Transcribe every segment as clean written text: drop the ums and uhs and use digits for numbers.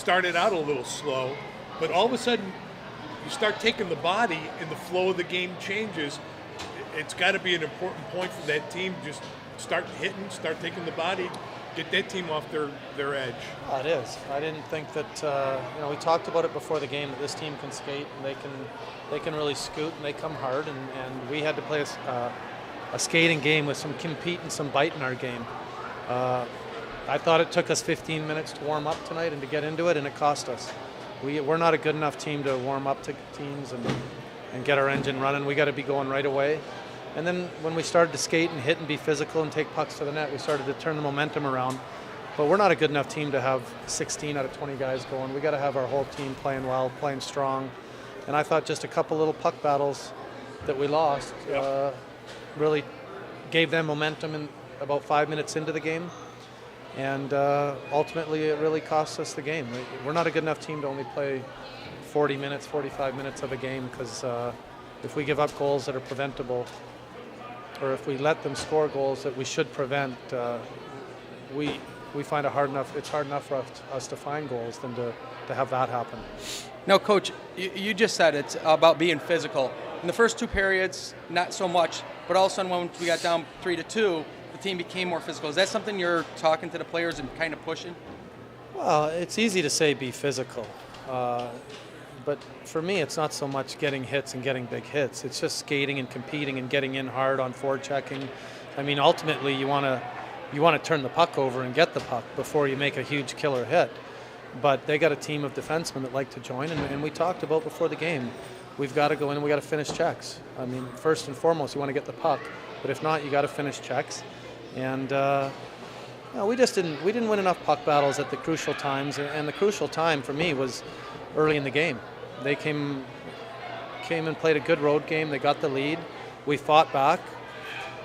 started out a little slow, but all of a sudden you start taking the body and the flow of the game changes. It's got to be an important point for that team. Just start hitting, start taking the body, get that team off their edge. It is. I didn't think that, we talked about it before the game, that this team can skate and they can really scoot and they come hard, and we had to play a skating game with some compete and some bite in our game. I thought it took us 15 minutes to warm up tonight and to get into it, and it cost us. We're not a good enough team to warm up to teams and get our engine running. We got to be going right away. And then when we started to skate and hit and be physical and take pucks to the net, we started to turn the momentum around. But we're not a good enough team to have 16 out of 20 guys going. We got to have our whole team playing well, playing strong. And I thought just a couple little puck battles that we lost really gave them momentum in about 5 minutes into the game. And ultimately, it really cost us the game. We're not a good enough team to only play 40 minutes, 45 minutes of a game, because if we give up goals that are preventable, or if we let them score goals that we should prevent, we find it's hard enough for us to find goals than to have that happen. Now, Coach, you just said it's about being physical. In the first two periods, not so much, but all of a sudden when we got down 3-2, the team became more physical. Is that something you're talking to the players and kind of pushing? Well, it's easy to say be physical. But for me, it's not so much getting hits and getting big hits. It's just skating and competing and getting in hard on forechecking. I mean, ultimately, you want to turn the puck over and get the puck before you make a huge killer hit. But they got a team of defensemen that like to join, and we talked about before the game, we've got to go in and we got to finish checks. I mean, first and foremost, you want to get the puck, but if not, you got to finish checks. And we didn't win enough puck battles at the crucial times, and the crucial time for me was early in the game. They came and played a good road game. They got the lead. We fought back,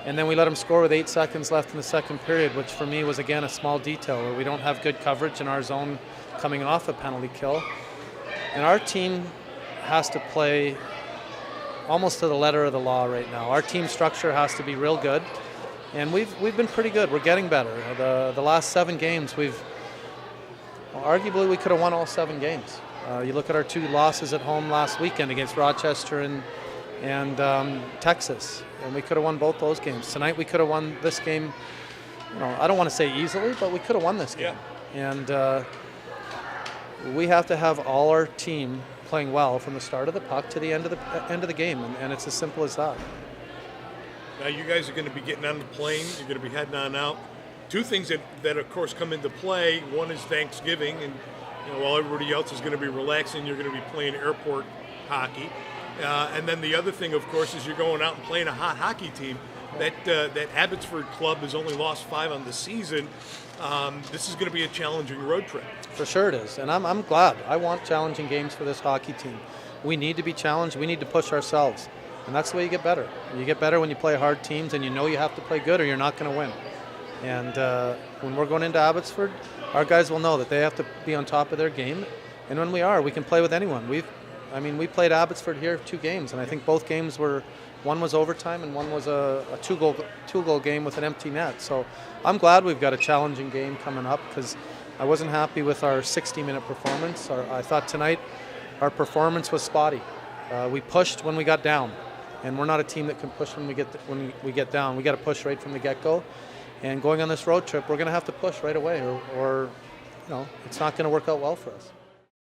and then we let them score with 8 seconds left in the second period, which for me was, again, a small detail where we don't have good coverage in our zone coming off a penalty kill. And our team has to play almost to the letter of the law right now. Our team structure has to be real good, and we've been pretty good. We're getting better. The last 7 games, arguably we could have won all 7 games. You look at our 2 losses at home last weekend against Rochester and Texas, and we could have won both those games. Tonight we could have won this game. I don't want to say easily, but we could have won this game. Yeah. And we have to have all our team playing well from the start of the puck to the end of the game, and it's as simple as that. Now you guys are going to be getting on the plane. You're going to be heading on out. 2 things that of course come into play. One is Thanksgiving, and while everybody else is going to be relaxing, you're going to be playing airport hockey. And then the other thing, of course, is you're going out and playing a hot hockey team. That Abbotsford club has only lost 5 on the season. This is going to be a challenging road trip. For sure it is, and I'm glad. I want challenging games for this hockey team. We need to be challenged. We need to push ourselves, and that's the way you get better. You get better when you play hard teams, and you know you have to play good or you're not going to win. And when we're going into Abbotsford, our guys will know that they have to be on top of their game, and when we are, we can play with anyone. We played Abbotsford here 2 games, and I think both games one was overtime and one was a two-goal game with an empty net. So I'm glad we've got a challenging game coming up, because I wasn't happy with our 60-minute performance. I thought tonight our performance was spotty. We pushed when we got down, and we're not a team that can push when we get down. We got to push right from the get-go. And going on this road trip, we're going to have to push right away, or it's not going to work out well for us.